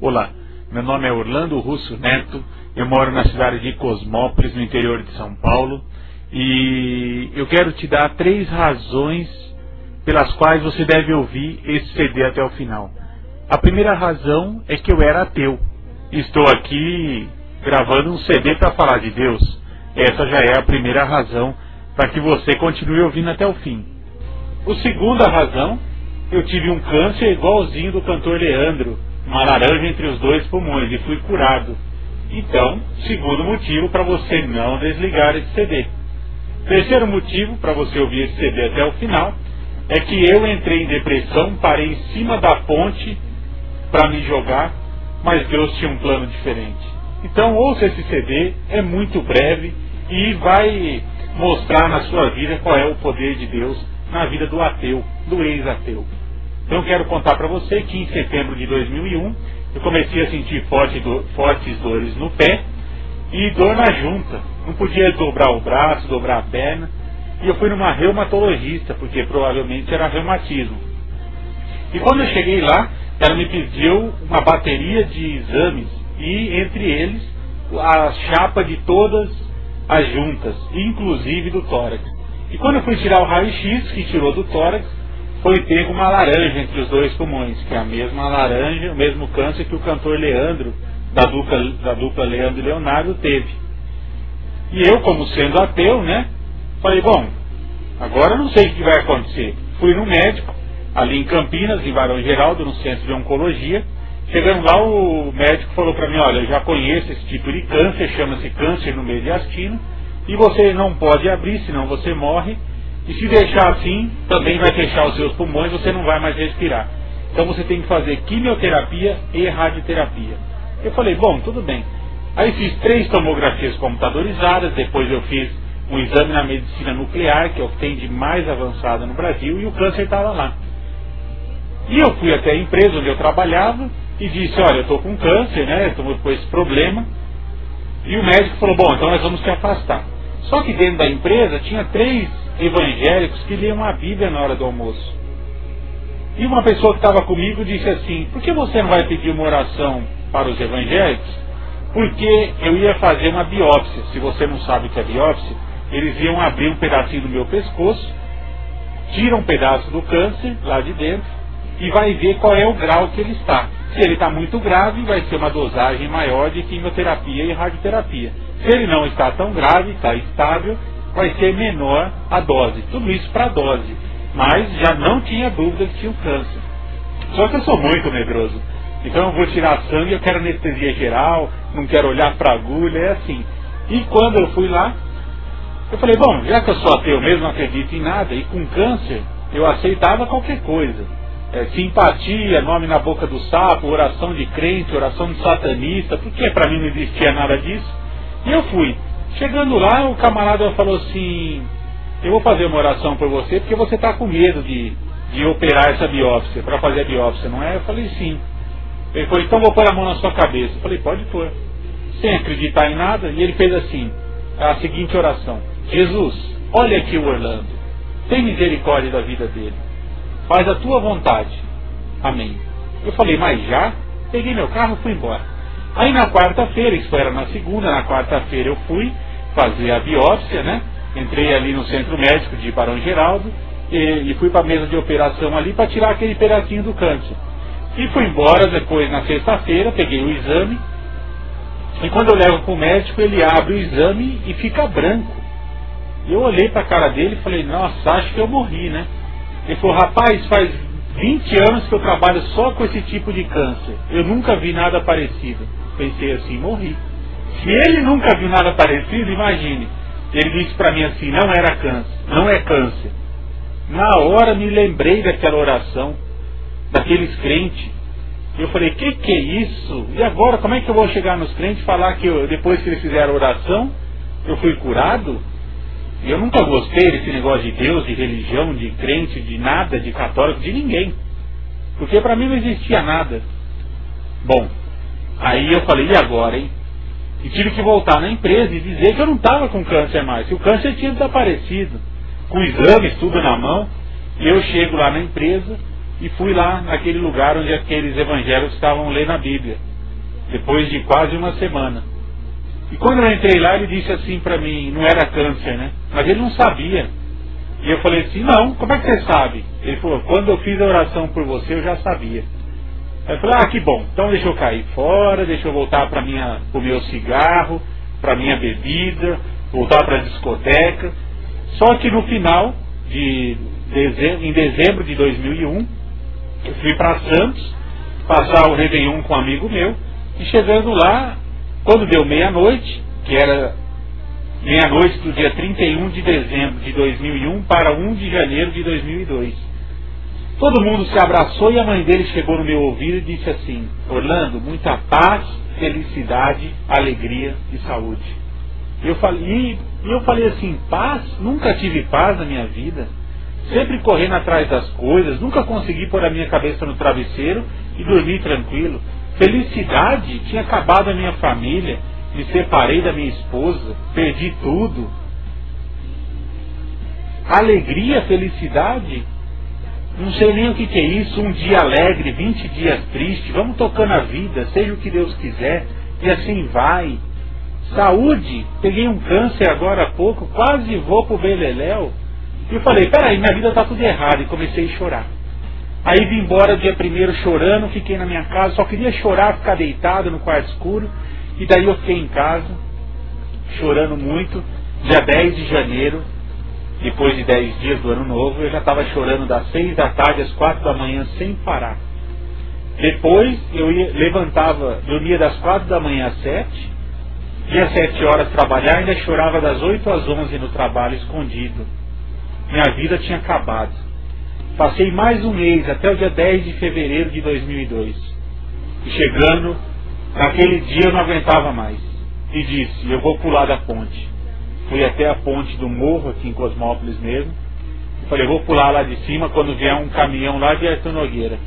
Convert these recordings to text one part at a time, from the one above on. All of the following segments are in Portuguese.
Olá, meu nome é Orlando Russo Neto, eu moro na cidade de Cosmópolis, no interior de São Paulo, e eu quero te dar 3 razões pelas quais você deve ouvir esse CD até o final. A primeira razão é que eu era ateu. Estou aqui gravando um CD para falar de Deus. Essa já é a primeira razão para que você continue ouvindo até o fim. A segunda razão, eu tive um câncer igualzinho do cantor Leandro, uma laranja entre os 2 pulmões, e fui curado. Então, segundo motivo para você não desligar esse CD. Terceiro motivo para você ouvir esse CD até o final é que eu entrei em depressão, parei em cima da ponte para me jogar, mas Deus tinha um plano diferente. Então ouça esse CD, é muito breve e vai mostrar na sua vida qual é o poder de Deus na vida do ateu, do ex-ateu. Então quero contar para você que em setembro de 2001 eu comecei a sentir fortes dores no pé e dor na junta. Não podia dobrar o braço, dobrar a perna. E eu fui numa reumatologista, porque provavelmente era reumatismo. E quando eu cheguei lá, ela me pediu uma bateria de exames, e entre eles a chapa de todas as juntas, inclusive do tórax. E quando eu fui tirar o raio-x que tirou do tórax, foi pego uma laranja entre os 2 pulmões, que é a mesma laranja, o mesmo câncer que o cantor Leandro, da dupla Leandro e Leonardo, teve. E eu, como sendo ateu, falei, bom, agora não sei o que vai acontecer. Fui no médico, ali em Campinas, em Barão Geraldo, no centro de oncologia. Chegando lá, o médico falou para mim, olha, eu já conheço esse tipo de câncer, chama-se câncer no mediastino, e você não pode abrir, senão você morre, e se deixar assim, também vai fechar os seus pulmões, você não vai mais respirar. Então você tem que fazer quimioterapia e radioterapia. Eu falei, bom, tudo bem. Aí fiz 3 tomografias computadorizadas, depois eu fiz um exame na medicina nuclear, que é o que tem de mais avançado no Brasil, e o câncer estava lá. E eu fui até a empresa onde eu trabalhava e disse, olha, eu estou com câncer, estou com esse problema. E o médico falou, bom, então nós vamos te afastar. Só que dentro da empresa tinha 3 evangélicos que liam a Bíblia na hora do almoço. E uma pessoa que estava comigo disse assim, por que você não vai pedir uma oração para os evangélicos? Porque eu ia fazer uma biópsia. Se você não sabe o que é biópsia, eles iam abrir um pedacinho do meu pescoço, tiram um pedaço do câncer lá de dentro e vai ver qual é o grau que ele está. Se ele está muito grave, vai ser uma dosagem maior de quimioterapia e radioterapia. Se ele não está tão grave, está estável, vai ser menor a dose. Tudo isso para dose. Mas já não tinha dúvida que tinha o câncer. Só que eu sou muito medroso. Então eu vou tirar sangue, eu quero anestesia geral, não quero olhar para a agulha, é assim. E quando eu fui lá, eu falei, bom, já que eu sou ateu mesmo, não acredito em nada, e com câncer, eu aceitava qualquer coisa. Simpatia, nome na boca do sapo, oração de crente, oração de satanista, porque para mim não existia nada disso. E eu fui. Chegando lá, o camarada falou assim, eu vou fazer uma oração por você, porque você está com medo de operar essa biópsia, para fazer a biópsia, não é? Eu falei, sim. Ele falou, então vou pôr a mão na sua cabeça. Eu falei, pode pôr. Sem acreditar em nada, e ele fez assim, a seguinte oração, Jesus, olha aqui o Orlando, tem misericórdia da vida dele, faz a tua vontade, amém. Eu falei, mas já? Peguei meu carro e fui embora. Aí na quarta-feira, isso era na segunda, na quarta-feira eu fui fazer a biópsia, entrei ali no centro médico de Barão Geraldo e fui para a mesa de operação ali para tirar aquele pedacinho do câncer. E fui embora depois na sexta-feira, peguei o exame, e quando eu levo para o médico, ele abre o exame e fica branco. E eu olhei para a cara dele e falei, nossa, acho que eu morri, Ele falou, rapaz, faz 20 anos que eu trabalho só com esse tipo de câncer. Eu nunca vi nada parecido. Pensei assim, morri. Se ele nunca viu nada parecido, imagine. Ele disse para mim assim, não era câncer, não é câncer. Na hora me lembrei daquela oração, daqueles crentes. Eu falei, que é isso? E agora, como é que eu vou chegar nos crentes e falar que depois que eles fizeram a oração, eu fui curado? E eu nunca gostei desse negócio de Deus, de religião, de crente, de nada, de católico, de ninguém. Porque para mim não existia nada. Bom, aí eu falei, e agora, hein? E tive que voltar na empresa e dizer que eu não estava com câncer mais, que o câncer tinha desaparecido. Com exames, tudo na mão. E eu chego lá na empresa e fui lá naquele lugar onde aqueles evangélicos estavam lendo a Bíblia. depois de quase uma semana. E quando eu entrei lá, ele disse assim para mim, não era câncer, né? Mas ele não sabia. E eu falei assim, não, como é que você sabe? Ele falou, quando eu fiz a oração por você, eu já sabia. Aí eu falei, que bom, então deixa eu cair fora, deixa eu voltar para o meu cigarro, para minha bebida, voltar para a discoteca. Só que no final, em dezembro de 2001, eu fui para Santos, passar o Réveillon com um amigo meu, e chegando lá, quando deu meia-noite, que era meia-noite do dia 31 de dezembro de 2001 para 1 de janeiro de 2002. Todo mundo se abraçou e a mãe dele chegou no meu ouvido e disse assim, Orlando, muita paz, felicidade, alegria e saúde. E eu falei assim, paz? Nunca tive paz na minha vida. Sempre correndo atrás das coisas, nunca consegui pôr a minha cabeça no travesseiro e dormir tranquilo. Felicidade? Tinha acabado a minha família, me separei da minha esposa, perdi tudo. Alegria, felicidade? Não sei nem o que é isso, um dia alegre, 20 dias triste, vamos tocando a vida, seja o que Deus quiser, e assim vai. Saúde, peguei um câncer agora há pouco, quase vou pro beleléu. E eu falei, peraí, minha vida tá tudo errado, e comecei a chorar. Aí vim embora dia 1º chorando, fiquei na minha casa, só queria chorar, ficar deitado no quarto escuro, e daí eu fiquei em casa, chorando muito. Dia 10 de janeiro, depois de 10 dias do ano novo, eu já estava chorando das 6 da tarde às 4 da manhã sem parar. Depois eu dormia das 4 da manhã às 7, ia às 7 horas trabalhar, ainda chorava das 8 às 11 no trabalho, escondido. Minha vida tinha acabado. Passei mais um mês, até o dia 10 de fevereiro de 2002. E chegando, naquele dia eu não aguentava mais. E disse, eu vou pular da ponte. Fui até a ponte do morro, aqui em Cosmópolis mesmo. E falei, vou pular lá de cima quando vier um caminhão lá de Arthur Nogueira.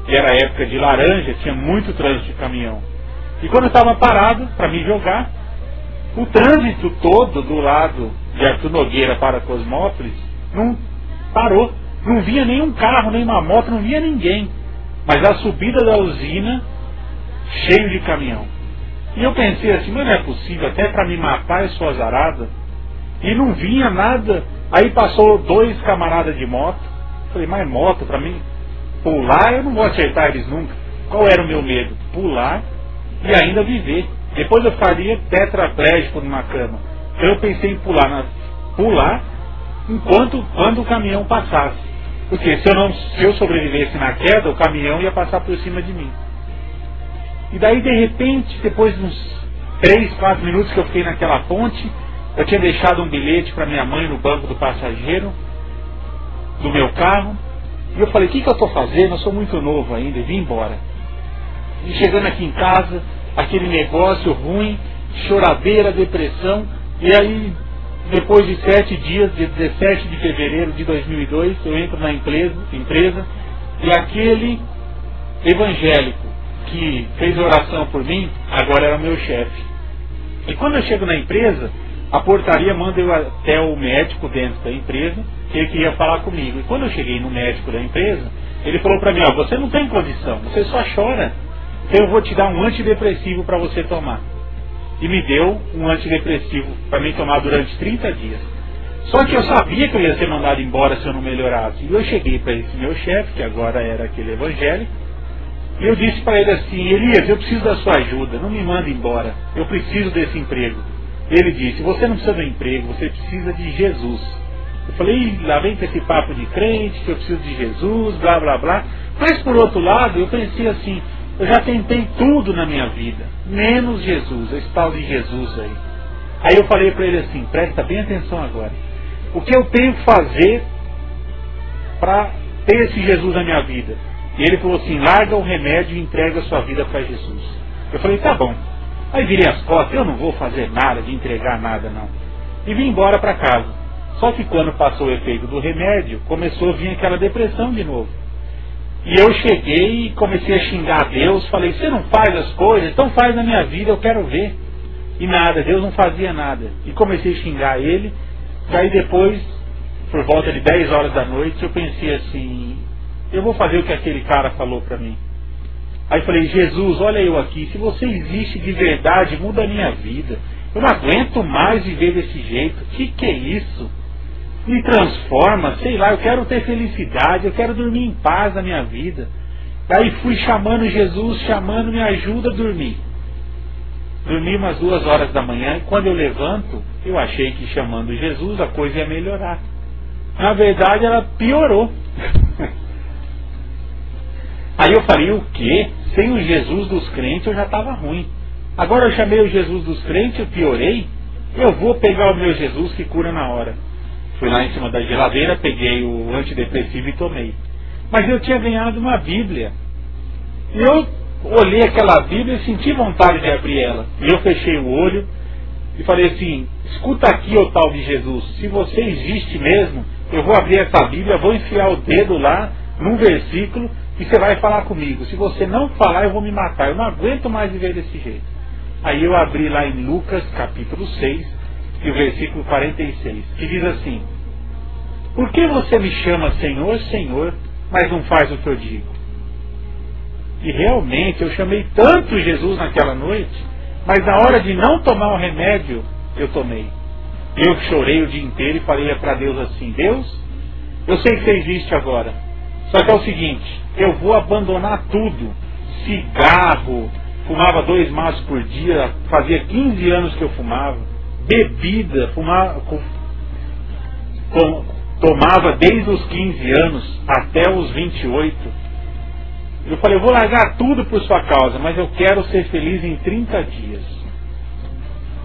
E era época de laranja, tinha muito trânsito de caminhão. E quando eu estava parado para me jogar, o trânsito todo do lado de Arthur Nogueira para Cosmópolis não parou. Não via nenhum carro, nem uma moto, não via ninguém. Mas a subida da usina, cheio de caminhão. E eu pensei assim, mas não é possível, até para me matar eu sou azarada. E não vinha nada. Aí passou 2 camaradas de moto. Falei, mas moto para mim? Pular, eu não vou acertar eles nunca. Qual era o meu medo? Pular e ainda viver. Depois eu ficaria tetraplégico numa cama. Então eu pensei em pular quando o caminhão passasse. Porque se eu sobrevivesse na queda, o caminhão ia passar por cima de mim. E daí de repente, depois de uns 3, 4 minutos que eu fiquei naquela ponte, eu tinha deixado um bilhete para minha mãe no banco do passageiro do meu carro. E eu falei, o que eu estou fazendo? Eu sou muito novo ainda, e vim embora. E chegando aqui em casa, aquele negócio ruim, choradeira, depressão. E aí, depois de 7 dias, dia 17 de fevereiro de 2002, eu entro na empresa e aquele evangélico que fez oração por mim, agora era meu chefe. E quando eu chego na empresa, a portaria manda eu até o médico dentro da empresa, que ele queria falar comigo. E quando eu cheguei no médico da empresa, ele falou para mim, você não tem condição, você só chora, então eu vou te dar um antidepressivo para você tomar. E me deu um antidepressivo para mim tomar durante 30 dias. Só que eu sabia que eu ia ser mandado embora se eu não melhorasse. E eu cheguei para esse meu chefe, que agora era aquele evangélico, e eu disse para ele assim, Elias, eu preciso da sua ajuda, não me manda embora, eu preciso desse emprego. Ele disse, você não precisa do emprego, você precisa de Jesus. Eu falei, lá vem com esse papo de crente, que eu preciso de Jesus, blá blá blá. Mas por outro lado, eu pensei assim, eu já tentei tudo na minha vida, menos Jesus, esse tal de Jesus aí. Aí eu falei para ele assim, presta bem atenção agora. O que eu tenho que fazer para ter esse Jesus na minha vida? E ele falou assim, larga o remédio e entrega a sua vida para Jesus. Eu falei, tá bom. Aí virei as costas, eu não vou fazer nada, de entregar nada não. E vim embora para casa. Só que quando passou o efeito do remédio, começou a vir aquela depressão de novo. E eu cheguei e comecei a xingar a Deus, falei, você não faz as coisas, então faz na minha vida, eu quero ver. E nada, Deus não fazia nada. E comecei a xingar ele, daí depois, por volta de 10 horas da noite, eu pensei assim, eu vou fazer o que aquele cara falou para mim. Aí falei, Jesus, olha eu aqui, se você existe de verdade, muda a minha vida. Eu não aguento mais viver desse jeito. Que é isso? Me transforma, sei lá, eu quero ter felicidade, eu quero dormir em paz na minha vida. Aí fui chamando Jesus, chamando, me ajuda a dormir. Dormi umas 2 horas da manhã e quando eu levanto, eu achei que chamando Jesus a coisa ia melhorar. Na verdade ela piorou. Aí eu falei, o quê? Sem o Jesus dos crentes eu já estava ruim. Agora eu chamei o Jesus dos crentes, eu piorei? Eu vou pegar o meu Jesus que cura na hora. Fui lá em cima da geladeira, peguei o antidepressivo e tomei. Mas eu tinha ganhado uma Bíblia. E eu olhei aquela Bíblia e senti vontade de abrir ela. E eu fechei o olho e falei assim, escuta aqui, ô tal de Jesus, se você existe mesmo, eu vou abrir essa Bíblia, vou enfiar o dedo lá num versículo e você vai falar comigo. Se você não falar, eu vou me matar. Eu não aguento mais viver desse jeito. Aí eu abri lá em Lucas capítulo 6 e o versículo 46, que diz assim, por que você me chama Senhor, Senhor, mas não faz o que eu digo? E realmente eu chamei tanto Jesus naquela noite, mas na hora de não tomar o remédio, eu tomei. Eu chorei o dia inteiro e falei para Deus assim, Deus, eu sei que você existe agora, só que é o seguinte, eu vou abandonar tudo, cigarro, fumava 2 maços por dia, fazia 15 anos que eu fumava, bebida, tomava desde os 15 anos até os 28. Eu falei, eu vou largar tudo por sua causa, mas eu quero ser feliz em 30 dias.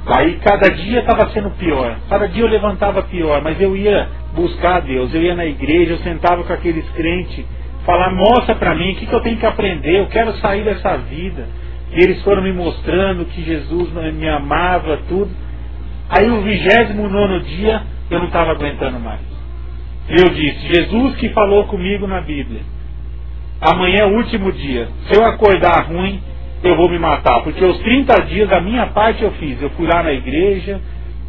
Aí cada dia estava sendo pior, cada dia eu levantava pior, mas eu ia buscar a Deus, eu ia na igreja, eu sentava com aqueles crentes, falar, mostra para mim o que eu tenho que aprender, eu quero sair dessa vida. E eles foram me mostrando que Jesus me amava, tudo. Aí o 29º dia eu não estava aguentando mais. Eu disse, Jesus que falou comigo na Bíblia, amanhã é o último dia, se eu acordar ruim, eu vou me matar, porque os 30 dias da minha parte eu fiz. Eu fui lá na igreja,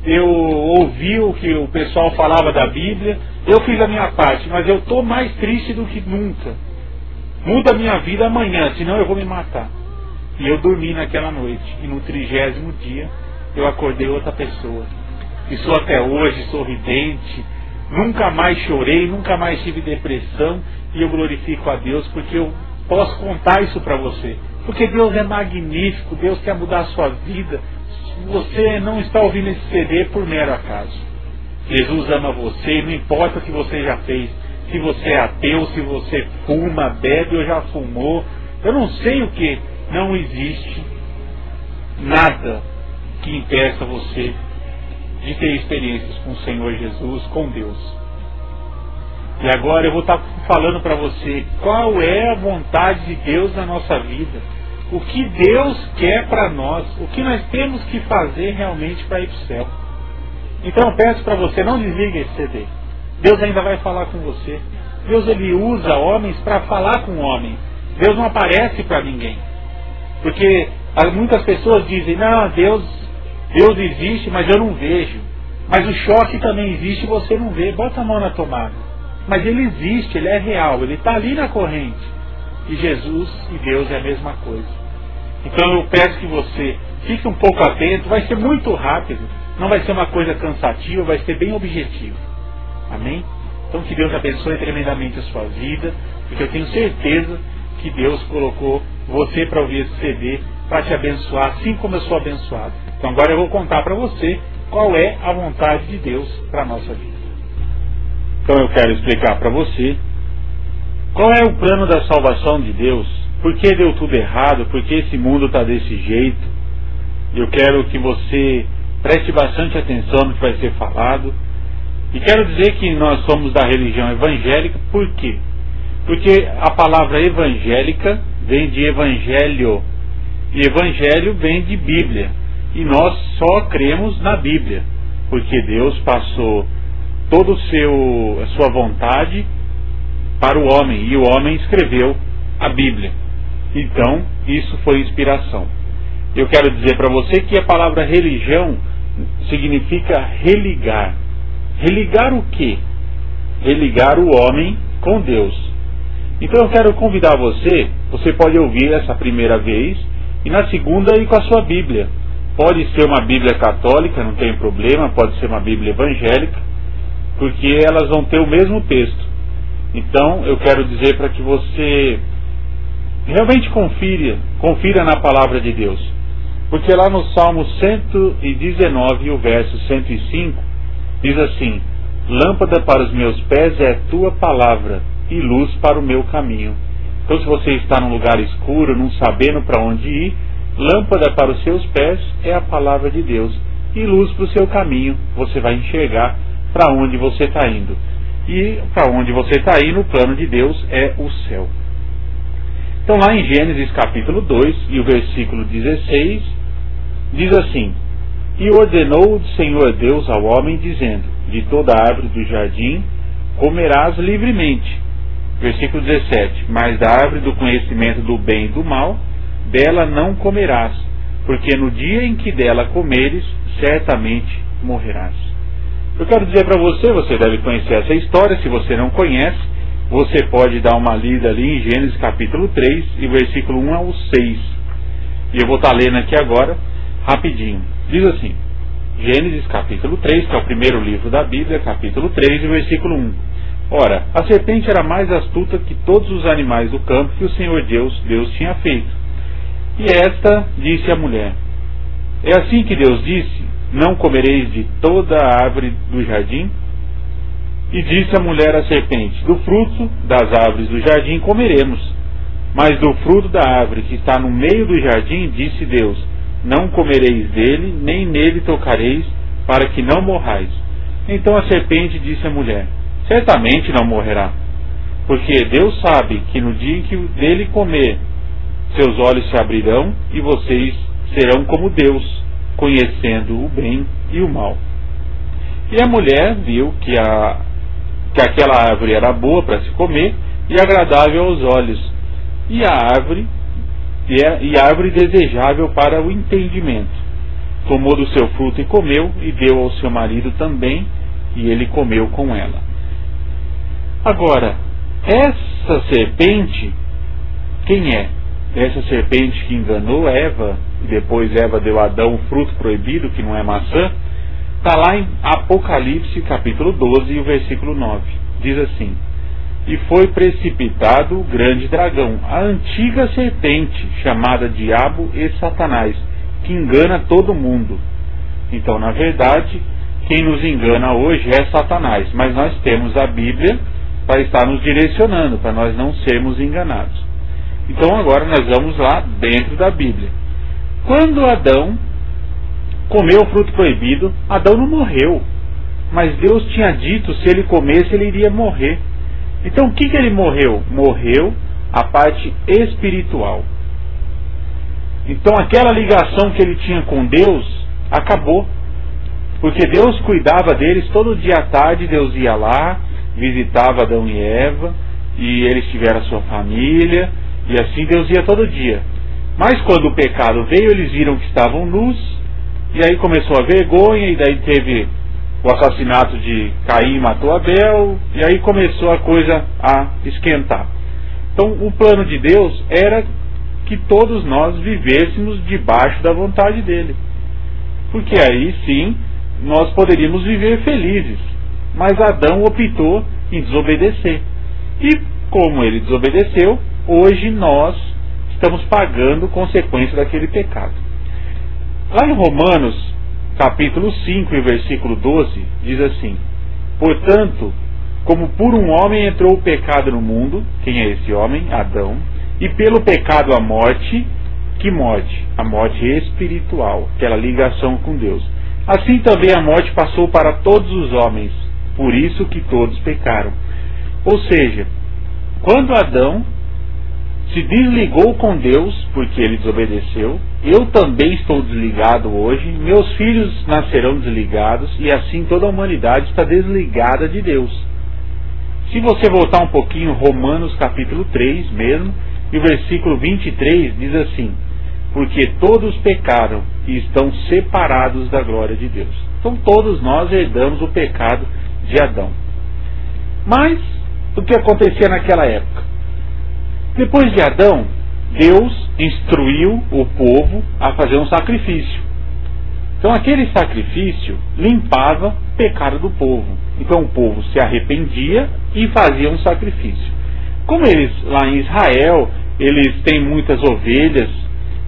eu ouvi o que o pessoal falava da Bíblia, eu fiz a minha parte, mas eu estou mais triste do que nunca. Muda a minha vida amanhã, senão eu vou me matar. E eu dormi naquela noite, e no 30º dia eu acordei outra pessoa. E sou até hoje sorridente, nunca mais chorei, nunca mais tive depressão, e eu glorifico a Deus porque eu posso contar isso para você. Porque Deus é magnífico, Deus quer mudar a sua vida. Você não está ouvindo esse CD por mero acaso. Jesus ama você, não importa o que você já fez. Se você é ateu, se você fuma, bebe ou já fumou, eu não sei o que. Não existe nada que impeça você de ter experiências com o Senhor Jesus, com Deus. E agora eu vou estar falando para você qual é a vontade de Deus na nossa vida. O que Deus quer para nós. O que nós temos que fazer realmente para ir para o céu. Então eu peço para você, não desligue esse CD. Deus ainda vai falar com você. Deus ele usa homens para falar com homens. Deus não aparece para ninguém. Porque muitas pessoas dizem, não, Deus existe, mas eu não vejo. Mas o choque também existe e você não vê. Bota a mão na tomada. Mas ele existe, ele é real, ele está ali na corrente. E Jesus e Deus é a mesma coisa. Então eu peço que você fique um pouco atento, vai ser muito rápido, não vai ser uma coisa cansativa, vai ser bem objetivo. Amém? Então que Deus abençoe tremendamente a sua vida, porque eu tenho certeza que Deus colocou você para ouvir esse CD, para te abençoar, assim como eu sou abençoado. Então agora eu vou contar para você qual é a vontade de Deus para a nossa vida. Então eu quero explicar para você qual é o plano da salvação de Deus, por que deu tudo errado, por que esse mundo está desse jeito. Eu quero que você preste bastante atenção no que vai ser falado. E quero dizer que nós somos da religião evangélica, por quê? Porque a palavra evangélica vem de evangelho, e evangelho vem de Bíblia. E nós só cremos na Bíblia, porque Deus passou toda a sua vontade para o homem, e o homem escreveu a Bíblia. Então, isso foi inspiração. Eu quero dizer para você que a palavra religião significa religar. Religar o quê? Religar o homem com Deus. Então eu quero convidar você pode ouvir essa primeira vez, e na segunda ir com a sua Bíblia. Pode ser uma Bíblia católica, não tem problema, pode ser uma Bíblia evangélica, porque elas vão ter o mesmo texto. Então eu quero dizer para que você realmente confira na palavra de Deus. Porque lá no Salmo 119, o verso 105, diz assim: lâmpada para os meus pés é a tua palavra, e luz para o meu caminho. Então, se você está num lugar escuro, não sabendo para onde ir, lâmpada para os seus pés é a palavra de Deus, e luz para o seu caminho. Você vai enxergar para onde você está indo. E para onde você está indo, o plano de Deus é o céu. Então, lá em Gênesis capítulo 2, e o versículo 16, diz assim: e ordenou o Senhor Deus ao homem, dizendo: de toda árvore do jardim comerás livremente. Versículo 17: mas da árvore do conhecimento do bem e do mal, dela não comerás, porque no dia em que dela comeres, certamente morrerás. Eu quero dizer para você deve conhecer essa história. Se você não conhece, você pode dar uma lida ali em Gênesis capítulo 3, e versículo 1 ao 6. E eu vou estar lendo aqui agora, rapidinho. Diz assim, Gênesis capítulo 3, que é o primeiro livro da Bíblia, capítulo 3, e versículo 1. Ora, a serpente era mais astuta que todos os animais do campo que o Senhor Deus tinha feito. E esta disse à mulher: é assim que Deus disse: não comereis de toda a árvore do jardim? E disse a mulher à serpente: do fruto das árvores do jardim comeremos, mas do fruto da árvore que está no meio do jardim, disse Deus: não comereis dele, nem nele tocareis, para que não morrais. Então a serpente disse à mulher: certamente não morrerá, porque Deus sabe que no dia em que dele comer, seus olhos se abrirão, e vocês serão como Deus, conhecendo o bem e o mal. E a mulher viu que aquela árvore era boa para se comer, e agradável aos olhos, e árvore desejável para o entendimento. Tomou do seu fruto e comeu, e deu ao seu marido também, e ele comeu com ela. Agora, essa serpente, quem é? Essa serpente que enganou Eva, e depois Eva deu a Adão o fruto proibido, que não é maçã, está lá em Apocalipse capítulo 12, e o versículo 9. Diz assim: e foi precipitado o grande dragão, a antiga serpente, chamada Diabo e Satanás, que engana todo mundo. Então, na verdade, quem nos engana hoje é Satanás, mas nós temos a Bíblia para estar nos direcionando, para nós não sermos enganados. Então agora nós vamos lá dentro da Bíblia. Quando Adão comeu o fruto proibido, Adão não morreu, mas Deus tinha dito, se ele comesse ele iria morrer. Então o que ele morreu? Morreu a parte espiritual. Então aquela ligação que ele tinha com Deus acabou, porque Deus cuidava deles todo dia à tarde. Deus ia lá, visitava Adão e Eva, e eles tiveram a sua família, e assim Deus ia todo dia. Mas quando o pecado veio, eles viram que estavam nus, e aí começou a vergonha, e daí teve o assassinato de Caim, matou Abel, e aí começou a coisa a esquentar. Então o plano de Deus era que todos nós vivêssemos debaixo da vontade dele, porque aí sim nós poderíamos viver felizes. Mas Adão optou em desobedecer, e como ele desobedeceu, hoje nós estamos pagando consequência daquele pecado. Lá em Romanos capítulo 5 e versículo 12 diz assim: portanto, como por um homem entrou o pecado no mundo, quem é esse homem? Adão, e pelo pecado a morte. Que morte? A morte espiritual, aquela ligação com Deus. Assim também a morte passou para todos os homens, por isso que todos pecaram. Ou seja, quando Adão se desligou com Deus, porque ele desobedeceu, eu também estou desligado hoje, meus filhos nascerão desligados, e assim toda a humanidade está desligada de Deus. Se você voltar um pouquinho, Romanos capítulo 3 mesmo, e o versículo 23 diz assim: porque todos pecaram e estão separados da glória de Deus. Então todos nós herdamos o pecado de Adão. Mas o que acontecia naquela época? Depois de Adão, Deus instruiu o povo a fazer um sacrifício. Então aquele sacrifício limpava o pecado do povo. Então o povo se arrependia e fazia um sacrifício. Como eles lá em Israel, eles têm muitas ovelhas,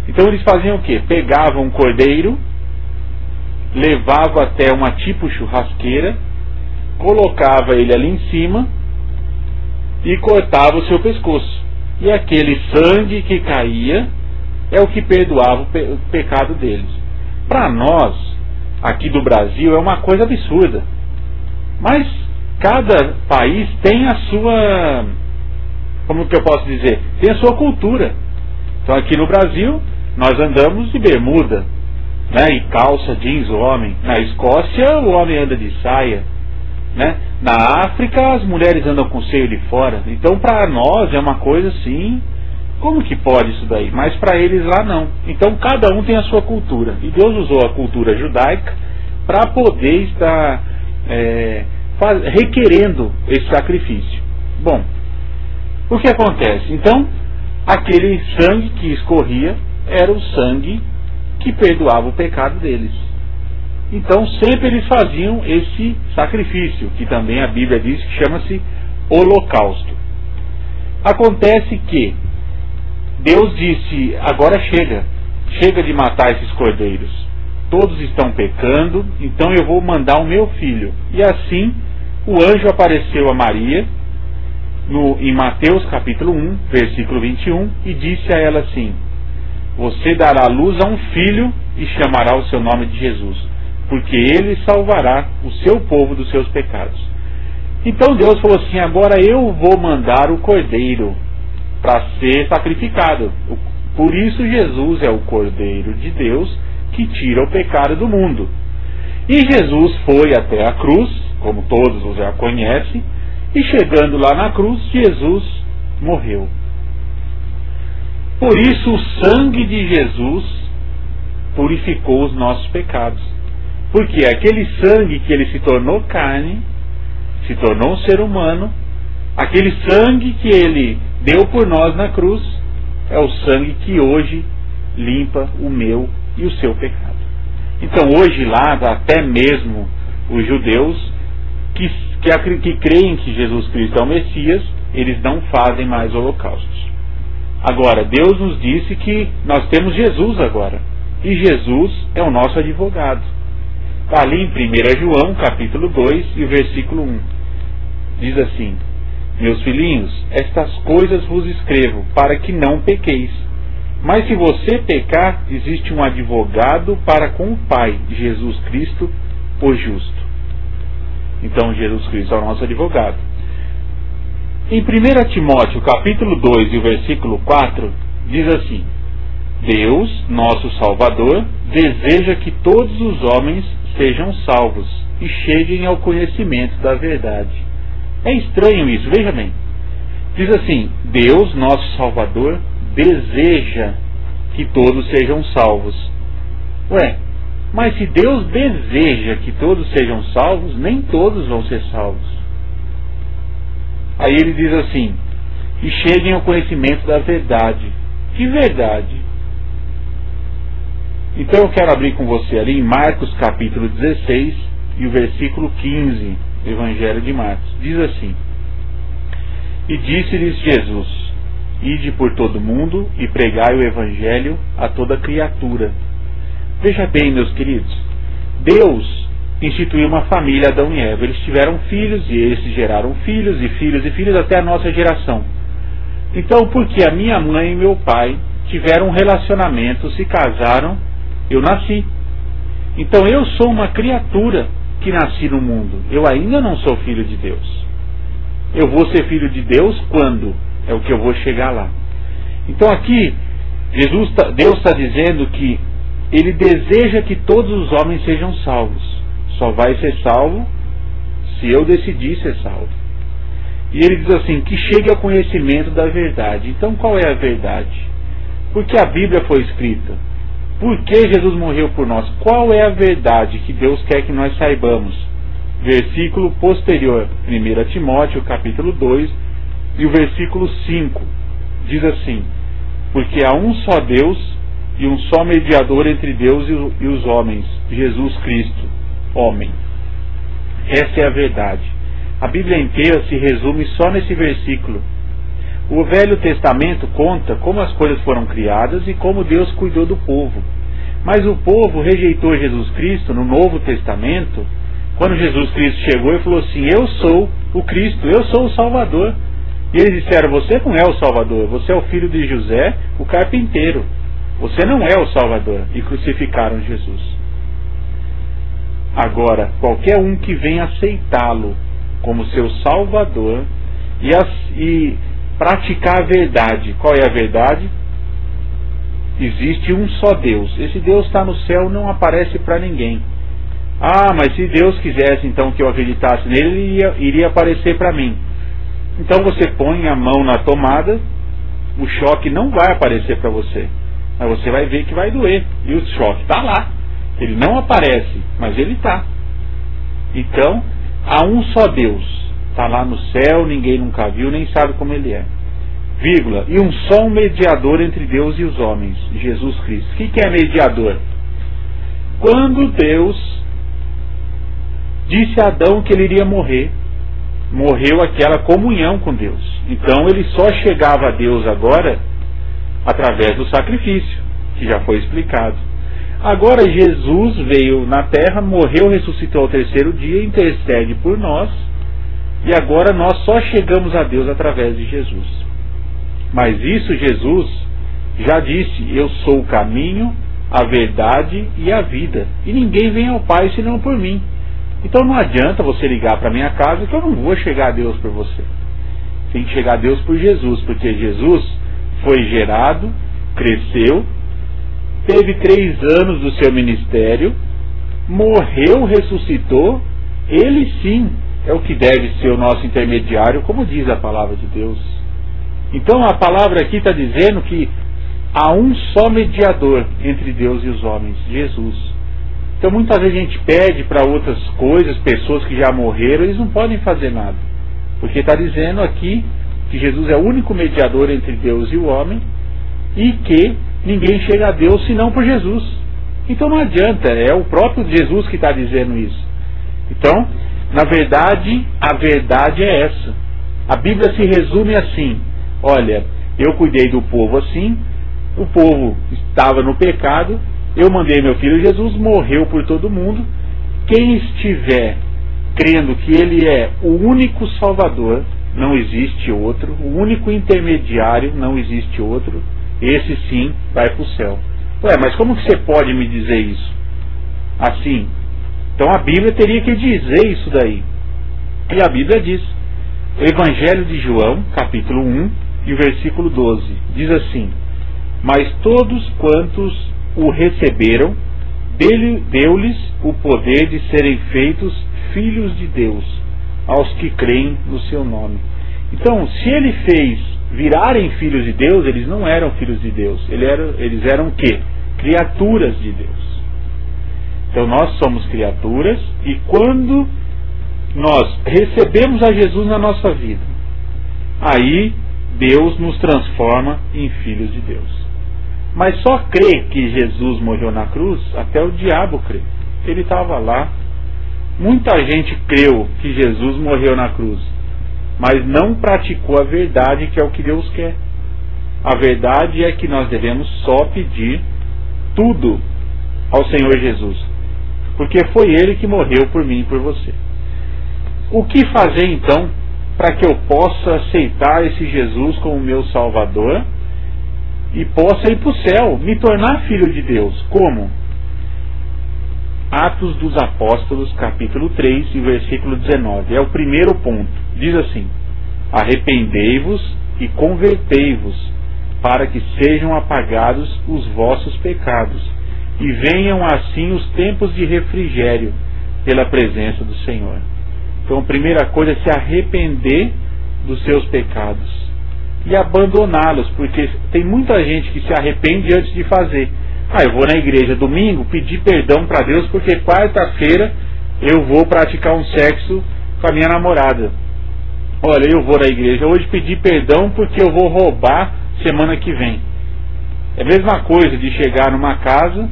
então eles faziam o quê? Pegavam um cordeiro, levavam até uma tipo churrasqueira, colocava ele ali em cima e cortava o seu pescoço. E aquele sangue que caía é o que perdoava o pecado deles. Para nós, aqui do Brasil, é uma coisa absurda. Mas cada país tem a sua, como que eu posso dizer? Tem a sua cultura. Então aqui no Brasil, nós andamos de bermuda, né, e calça jeans o homem. Na Escócia, o homem anda de saia, né? Na África, as mulheres andam com o seio de fora. Então para nós é uma coisa assim, como que pode isso daí? Mas para eles lá não. Então cada um tem a sua cultura. E Deus usou a cultura judaica para poder estar requerendo esse sacrifício. Bom, o que acontece? Então, aquele sangue que escorria era o sangue que perdoava o pecado deles. Então sempre eles faziam esse sacrifício, que também a Bíblia diz que chama-se holocausto. Acontece que Deus disse: agora chega de matar esses cordeiros, todos estão pecando, então eu vou mandar o meu filho. E assim o anjo apareceu a Maria em Mateus capítulo 1, versículo 21, e disse a ela assim: você dará luz a um filho e chamará o seu nome de Jesus, porque ele salvará o seu povo dos seus pecados. Então Deus falou assim: agora eu vou mandar o cordeiro para ser sacrificado. Por isso Jesus é o Cordeiro de Deus que tira o pecado do mundo. E Jesus foi até a cruz, como todos já conhecem, e chegando lá na cruz, Jesus morreu. Por isso o sangue de Jesus purificou os nossos pecados. Porque aquele sangue que ele se tornou carne, se tornou um ser humano, aquele sangue que ele deu por nós na cruz, é o sangue que hoje limpa o meu e o seu pecado. Então hoje lá, até mesmo os judeus que creem que Jesus Cristo é o Messias, eles não fazem mais holocaustos. Agora, Deus nos disse que nós temos Jesus agora, e Jesus é o nosso advogado. Está ali em 1 João capítulo 2 e o versículo 1. Diz assim: meus filhinhos, estas coisas vos escrevo para que não pequeis. Mas se você pecar, existe um advogado para com o Pai, Jesus Cristo, o justo. Então Jesus Cristo é o nosso advogado. Em 1 Timóteo capítulo 2 e o versículo 4, diz assim: Deus, nosso Salvador, deseja que todos os homens sejam salvos e cheguem ao conhecimento da verdade. É estranho isso, veja bem. Diz assim: Deus, nosso Salvador, deseja que todos sejam salvos. Ué, mas se Deus deseja que todos sejam salvos, nem todos vão ser salvos. Aí ele diz assim: e cheguem ao conhecimento da verdade. Que verdade? Então eu quero abrir com você ali em Marcos capítulo 16 e o versículo 15 do Evangelho de Marcos. Diz assim: e disse-lhes Jesus: ide por todo mundo e pregai o Evangelho a toda criatura. Veja bem, meus queridos, Deus instituiu uma família, Adão e Eva. Eles tiveram filhos e eles geraram filhos e filhos e filhos até a nossa geração. Então, porque a minha mãe e meu pai tiveram um relacionamento, se casaram, eu nasci. Então eu sou uma criatura que nasci no mundo. Eu ainda não sou filho de Deus. Eu vou ser filho de Deus quando? É o que eu vou chegar lá. Então aqui, Deus está dizendo que Ele deseja que todos os homens sejam salvos. Só vai ser salvo se eu decidir ser salvo. E ele diz assim, que chegue ao conhecimento da verdade. Então qual é a verdade? Porque a Bíblia foi escrita. Por que Jesus morreu por nós? Qual é a verdade que Deus quer que nós saibamos? Versículo posterior, 1 Timóteo capítulo 2 e o versículo 5. diz assim: porque há um só Deus e um só mediador entre Deus e os homens, Jesus Cristo, homem. Essa é a verdade. A Bíblia inteira se resume só nesse versículo. O Velho Testamento conta como as coisas foram criadas e como Deus cuidou do povo. Mas o povo rejeitou Jesus Cristo no Novo Testamento, quando Jesus Cristo chegou e falou assim: eu sou o Cristo, eu sou o Salvador. E eles disseram: você não é o Salvador, você é o filho de José, o carpinteiro. Você não é o Salvador. E crucificaram Jesus. Agora, qualquer um que venha aceitá-lo como seu Salvador e praticar a verdade. Qual é a verdade? Existe um só Deus. Esse Deus está no céu, não aparece para ninguém. Ah, mas se Deus quisesse então que eu acreditasse nele, ele iria aparecer para mim. Então você põe a mão na tomada, o choque não vai aparecer para você, mas você vai ver que vai doer. E o choque está lá. Ele não aparece, mas ele está. Então, há um só Deus. Está lá no céu, ninguém nunca viu, nem sabe como ele é. Vírgula. E um mediador entre Deus e os homens, Jesus Cristo. O que é mediador? Quando Deus disse a Adão que ele iria morrer, morreu aquela comunhão com Deus. Então ele só chegava a Deus agora através do sacrifício, que já foi explicado. Agora Jesus veio na terra, morreu, ressuscitou ao terceiro dia, intercede por nós, e agora nós só chegamos a Deus através de Jesus. Mas isso Jesus já disse: eu sou o caminho, a verdade e a vida, e ninguém vem ao Pai senão por mim. Então não adianta você ligar para minha casa, que eu não vou chegar a Deus por você. Tem que chegar a Deus por Jesus, porque Jesus foi gerado, cresceu, teve 3 anos do seu ministério, morreu, ressuscitou. Ele sim é o que deve ser o nosso intermediário, como diz a palavra de Deus. Então a palavra aqui está dizendo que há um só mediador entre Deus e os homens, Jesus. Então muitas vezes a gente pede para outras coisas, pessoas que já morreram, eles não podem fazer nada, porque está dizendo aqui que Jesus é o único mediador entre Deus e o homem, e que ninguém chega a Deus senão por Jesus. Então não adianta, é o próprio Jesus que está dizendo isso. Então, na verdade, a verdade é essa. A Bíblia se resume assim: olha, eu cuidei do povo assim, o povo estava no pecado, eu mandei meu filho Jesus, morreu por todo mundo. Quem estiver crendo que ele é o único Salvador, não existe outro, o único intermediário, não existe outro, esse sim vai para o céu. Ué, mas como que você pode me dizer isso? Assim? Então a Bíblia teria que dizer isso daí. E a Bíblia diz, Evangelho de João, capítulo 1, e o versículo 12, diz assim: mas todos quantos o receberam, deu-lhes o poder de serem feitos filhos de Deus, aos que creem no seu nome. Então, se ele fez virarem filhos de Deus, eles não eram filhos de Deus, eles eram o quê? Criaturas de Deus. Então nós somos criaturas, e quando nós recebemos a Jesus na nossa vida, aí Deus nos transforma em filhos de Deus. Mas só crê que Jesus morreu na cruz, até o diabo crê. Ele estava lá. Muita gente creu que Jesus morreu na cruz, mas não praticou a verdade, que é o que Deus quer. A verdade é que nós devemos só pedir tudo ao Senhor Jesus, porque foi Ele que morreu por mim e por você. O que fazer então para que eu possa aceitar esse Jesus como meu Salvador e possa ir para o céu, me tornar filho de Deus? Como? Atos dos Apóstolos, capítulo 3, e versículo 19. É o primeiro ponto. Diz assim: arrependei-vos e convertei-vos, para que sejam apagados os vossos pecados, e venham assim os tempos de refrigério pela presença do Senhor. Então a primeira coisa é se arrepender dos seus pecados e abandoná-los, porque tem muita gente que se arrepende antes de fazer. Eu vou na igreja domingo pedir perdão para Deus porque quarta-feira eu vou praticar um sexo com a minha namorada. Olha, eu vou na igreja hoje pedir perdão porque eu vou roubar semana que vem. É a mesma coisa de chegar numa casa,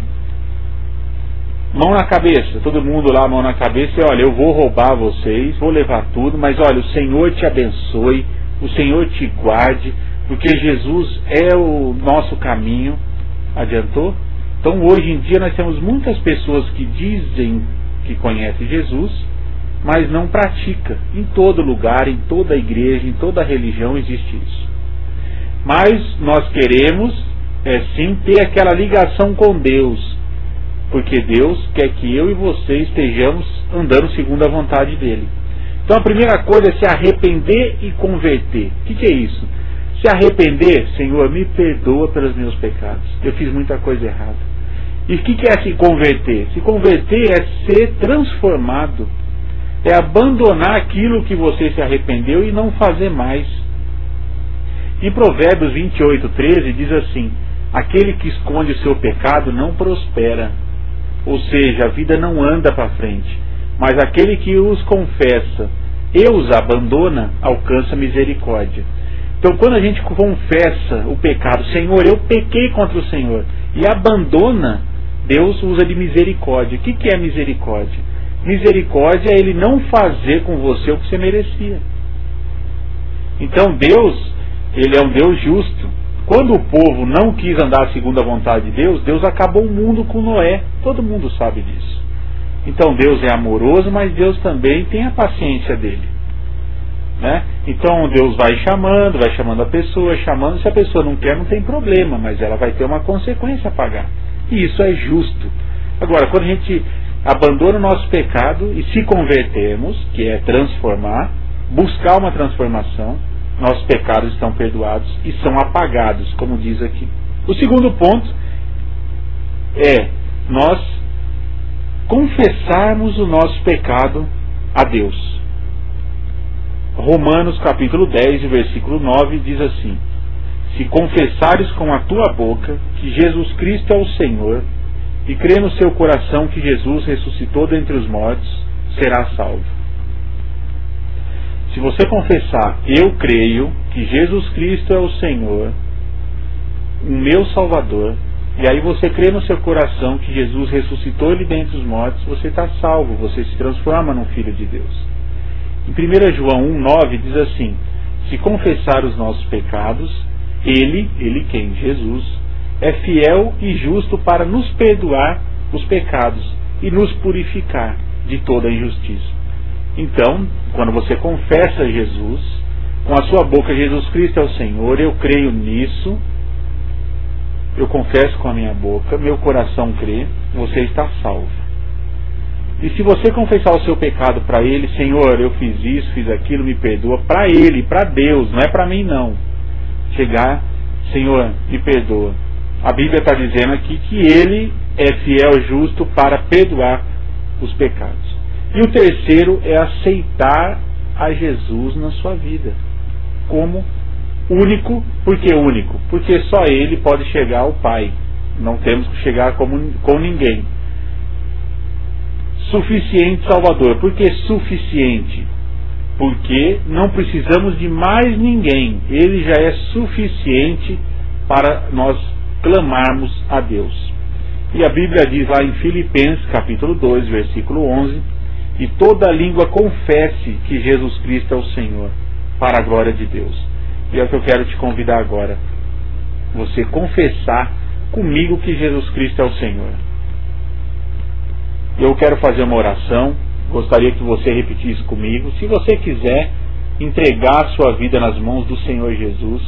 mão na cabeça, todo mundo lá, mão na cabeça, e olha, eu vou roubar vocês, vou levar tudo, mas olha, o Senhor te abençoe, o Senhor te guarde, porque Jesus é o nosso caminho. Adiantou? Então hoje em dia nós temos muitas pessoas que dizem que conhecem Jesus, mas não pratica. Em todo lugar, em toda igreja, em toda religião existe isso. Mas nós queremos sim ter aquela ligação com Deus, porque Deus quer que eu e você estejamos andando segundo a vontade dele. Então a primeira coisa é se arrepender e converter. O que é isso? Se arrepender, Senhor, me perdoa pelos meus pecados, eu fiz muita coisa errada. E o que é se converter? Se converter é ser transformado, é abandonar aquilo que você se arrependeu e não fazer mais. Em Provérbios 28:13 diz assim: aquele que esconde o seu pecado não prospera, ou seja, a vida não anda para frente, mas aquele que os confessa e os abandona alcança misericórdia. Então quando a gente confessa o pecado, Senhor, eu pequei contra o Senhor, e abandona, Deus usa de misericórdia. O que é misericórdia? Misericórdia é Ele não fazer com você o que você merecia. Então Deus, Ele é um Deus justo. Quando o povo não quis andar segundo a vontade de Deus, Deus acabou o mundo com Noé. Todo mundo sabe disso. Então Deus é amoroso, mas Deus também tem a paciência dele, né? Então Deus vai chamando a pessoa, chamando. Se a pessoa não quer, não tem problema, mas ela vai ter uma consequência a pagar. E isso é justo. Agora, quando a gente abandona o nosso pecado e se convertemos, que é transformar, buscar uma transformação, nossos pecados estão perdoados e são apagados, como diz aqui. O segundo ponto é nós confessarmos o nosso pecado a Deus. Romanos capítulo 10, versículo 9 diz assim: se confessares com a tua boca que Jesus Cristo é o Senhor e crê no seu coração que Jesus ressuscitou dentre os mortos, serás salvo. Se você confessar, eu creio que Jesus Cristo é o Senhor, o meu Salvador, e aí você crê no seu coração que Jesus ressuscitou ele dentre os mortos, você está salvo, você se transforma num filho de Deus. Em 1 João 1,9 diz assim: se confessar os nossos pecados, Ele quem? Jesus, é fiel e justo para nos perdoar os pecados e nos purificar de toda injustiça. Então, quando você confessa Jesus, com a sua boca Jesus Cristo é o Senhor, eu creio nisso, eu confesso com a minha boca, meu coração crê, você está salvo. E se você confessar o seu pecado para Ele, Senhor, eu fiz isso, fiz aquilo, me perdoa, para Ele, para Deus, não é para mim não. Chegar, Senhor, me perdoa. A Bíblia está dizendo aqui que Ele é fiel e justo para perdoar os pecados. E o terceiro é aceitar a Jesus na sua vida como único. Por que único? Porque só Ele pode chegar ao Pai. Não temos que chegar com ninguém. Suficiente Salvador. Por que suficiente? Porque não precisamos de mais ninguém. Ele já é suficiente para nós clamarmos a Deus. E a Bíblia diz lá em Filipenses capítulo 2, versículo 11: e toda língua confesse que Jesus Cristo é o Senhor, para a glória de Deus. E é o que eu quero te convidar agora. Você confessar comigo que Jesus Cristo é o Senhor. Eu quero fazer uma oração. Gostaria que você repetisse comigo. Se você quiser entregar a sua vida nas mãos do Senhor Jesus,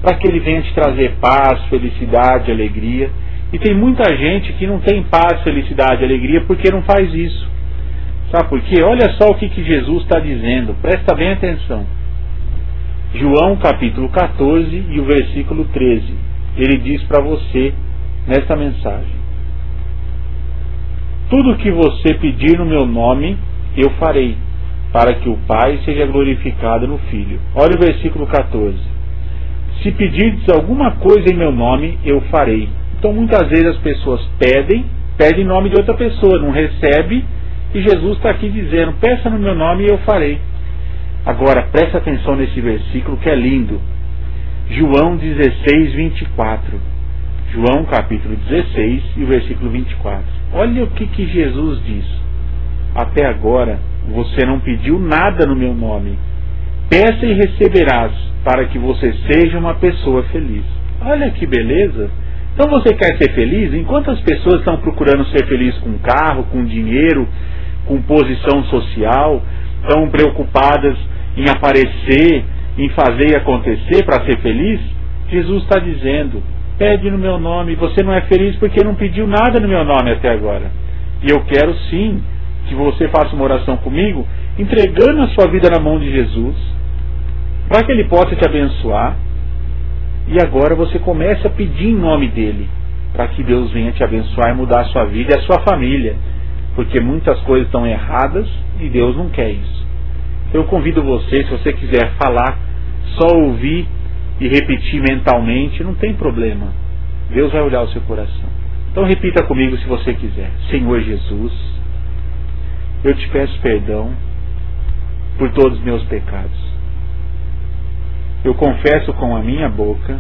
para que Ele venha te trazer paz, felicidade, alegria. E tem muita gente que não tem paz, felicidade, alegria porque não faz isso. Sabe por quê? Olha só o que Jesus está dizendo. Presta bem atenção. João capítulo 14 e o versículo 13. Ele diz para você nesta mensagem: tudo que você pedir no meu nome, eu farei, para que o Pai seja glorificado no Filho. Olha o versículo 14. Se pedirdes alguma coisa em meu nome, eu farei. Então muitas vezes as pessoas pedem em nome de outra pessoa, não recebe, e Jesus está aqui dizendo: peça no meu nome e eu farei. Agora presta atenção nesse versículo que é lindo. João 16, 24. João capítulo 16 e o versículo 24. Olha o que Jesus diz. Até agora você não pediu nada no meu nome. Peça e receberás, para que você seja uma pessoa feliz. Olha que beleza. Então você quer ser feliz? Enquanto as pessoas estão procurando ser felizes com carro, com dinheiro, com posição social, estão preocupadas em aparecer, em fazer e acontecer para ser feliz, Jesus está dizendo: pede no meu nome. Você não é feliz porque não pediu nada no meu nome até agora. E eu quero sim que você faça uma oração comigo, entregando a sua vida na mão de Jesus, para que Ele possa te abençoar. E agora você começa a pedir em nome dEle, para que Deus venha te abençoar e mudar a sua vida e a sua família, porque muitas coisas estão erradas e Deus não quer isso. Eu convido você, se você quiser falar, só ouvir e repetir mentalmente, não tem problema. Deus vai olhar o seu coração. Então repita comigo se você quiser. Senhor Jesus, eu te peço perdão por todos os meus pecados. Eu confesso com a minha boca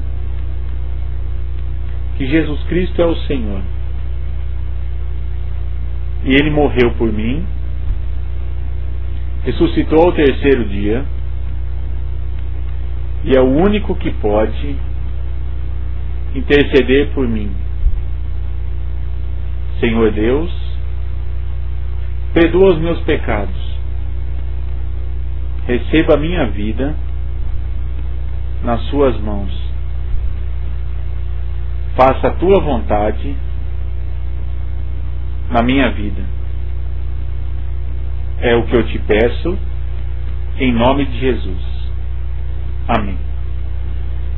que Jesus Cristo é o Senhor. E Ele morreu por mim, ressuscitou ao terceiro dia, e é o único que pode interceder por mim. Senhor Deus, perdoa os meus pecados. Receba a minha vida nas suas mãos. Faça a tua vontade na minha vida. É o que eu te peço, em nome de Jesus. Amém.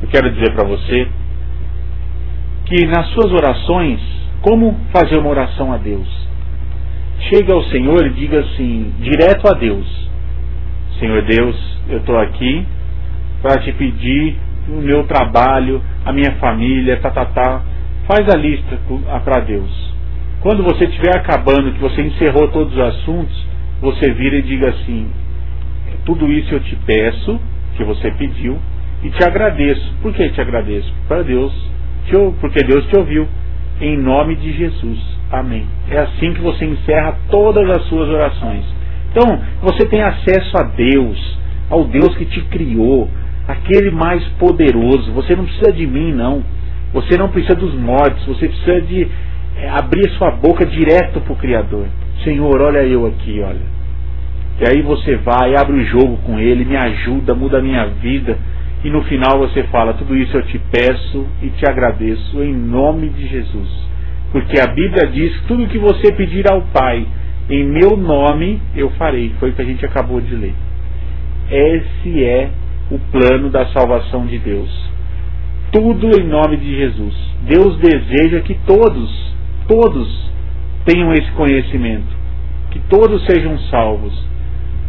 Eu quero dizer para você que nas suas orações, como fazer uma oração a Deus? Chega ao Senhor e diga assim, direto a Deus: Senhor Deus, eu estou aqui para te pedir o meu trabalho, a minha família, Faz a lista para Deus. Quando você estiver acabando, que você encerrou todos os assuntos, você vira e diga assim: tudo isso eu te peço, que você pediu, e te agradeço. Por que te agradeço? Porque Deus te ouviu. Em nome de Jesus. Amém. É assim que você encerra todas as suas orações. Então, você tem acesso a Deus, ao Deus que te criou, aquele mais poderoso. Você não precisa de mim, não. Você não precisa dos mortos. Você precisa de abrir sua boca direto para o Criador. Senhor, olha eu aqui, olha. E aí você vai, abre o jogo com Ele, me ajuda, muda a minha vida. E no final você fala: tudo isso eu te peço e te agradeço em nome de Jesus. Porque a Bíblia diz que tudo que você pedir ao Pai, em meu nome eu farei. Foi o que a gente acabou de ler. Esse é o plano da salvação de Deus. Tudo em nome de Jesus. Deus deseja que todos tenham esse conhecimento, que todos sejam salvos,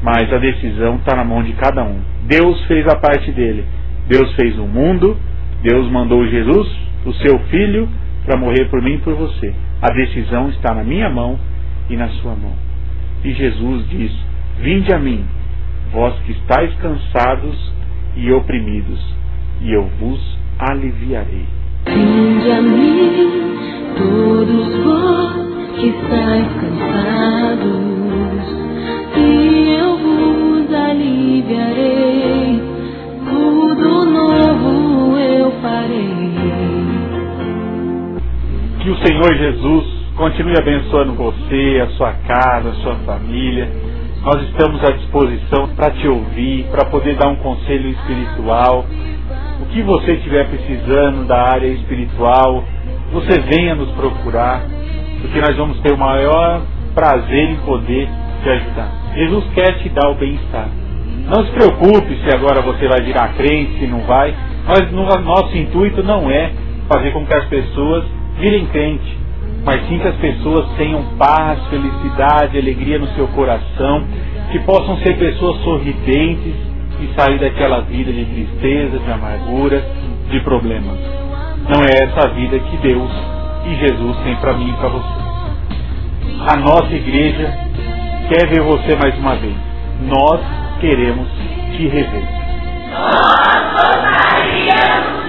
mas a decisão está na mão de cada um. Deus fez a parte dele. Deus fez o mundo, Deus mandou Jesus, o seu Filho, para morrer por mim e por você. A decisão está na minha mão e na sua mão. E Jesus diz: vinde a mim, vós que estáis cansados e oprimidos, e eu vos aliviarei. Vinde a mim, todos vós que estáis cansados, e eu vos aliviarei. Tudo novo eu farei. Que o Senhor Jesus continue abençoando você, a sua casa, a sua família. Nós estamos à disposição para te ouvir, para poder dar um conselho espiritual. O que você estiver precisando da área espiritual, você venha nos procurar, porque nós vamos ter o maior prazer em poder te ajudar. Jesus quer te dar o bem-estar. Não se preocupe se agora você vai virar crente, se não vai. Nosso intuito não é fazer com que as pessoas virem crente, mas sim que as pessoas tenham paz, felicidade, alegria no seu coração, que possam ser pessoas sorridentes e sair daquela vida de tristeza, de amargura, de problemas. Não é essa a vida que Deus e Jesus têm para mim e para você. A nossa igreja quer ver você mais uma vez. Nós queremos te rever. Nós gostaríamos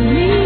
mim.